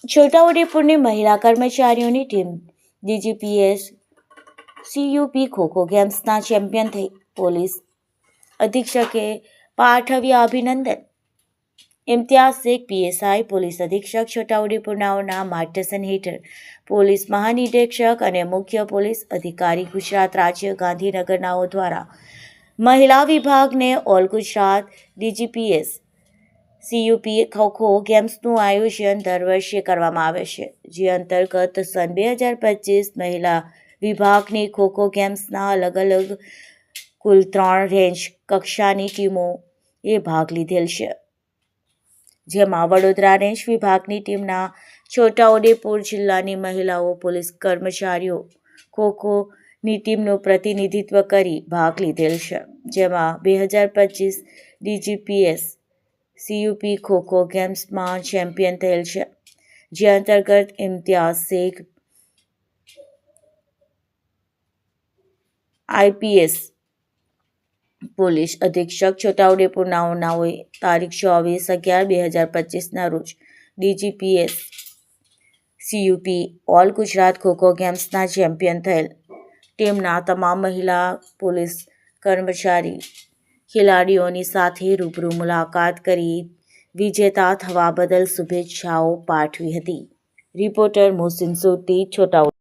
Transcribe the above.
છોટાઉદેપુરની મહિલા કર્મચારીઓની team DGPS CUP khokho ગેમ્સના ચેમ્પિયન થઈ. પોલીસ અધિક્ષકે પાઠવ્યા અભિનંદન. ઇમ્તિયાઝ શેખ PSI પોલીસ અધિક્ષક છોટાઉદેપુરના માર્ગદર્શન હેઠળ પોલીસ મહાનિરીક્ષક અને મુખ્ય પોલીસ અધિકારી ગુજરાત રાજ્ય ગાંધીનગરનાઓ દ્વારા મહિલા વિભાગને all Gujarat DGPS CUP khokho ગેમ્સનું આયોજન દર વર્ષે કરવામાં આવે છે, જે અંતર્ગત સન 2025 મહિલા વિભાગની ખોખો ગેમ્સના અલગ કુલ 3 રેન્જ કક્ષાની ટીમોએ ભાગ લીધેલ છે, જેમાં વડોદરા રેન્જ વિભાગની ટીમના છોટાઉદેપુર જિલ્લાની મહિલાઓ પોલીસ કર્મચારીઓ ખોખોની ટીમનું પ્રતિનિધિત્વ કરી ભાગ લીધેલ છે, જેમાં 2025 DGPS CUP ખોખો ગેમ્સમાં ચેમ્પિયન થયેલ છે, જે અંતર્ગત ઇમ્તિયાઝ શેખ IPS પોલીસ અધિક્ષક છોટાઉદેપુરનાઓએ તારીખ 24/11/2025ના રોજ DGPS CUP all Gujarat khokho ગેમ્સના ચેમ્પિયન થયેલ ટીમના તમામ મહિલા પોલીસ કર્મચારી ખેલાડીઓની સાથે રૂબરૂ મુલાકાત કરી વિજેતા થવા બદલ શુભેચ્છાઓ પાઠવી હતી. રિપોર્ટર મોહસિન સોઢી, છોટાઉદેપુર.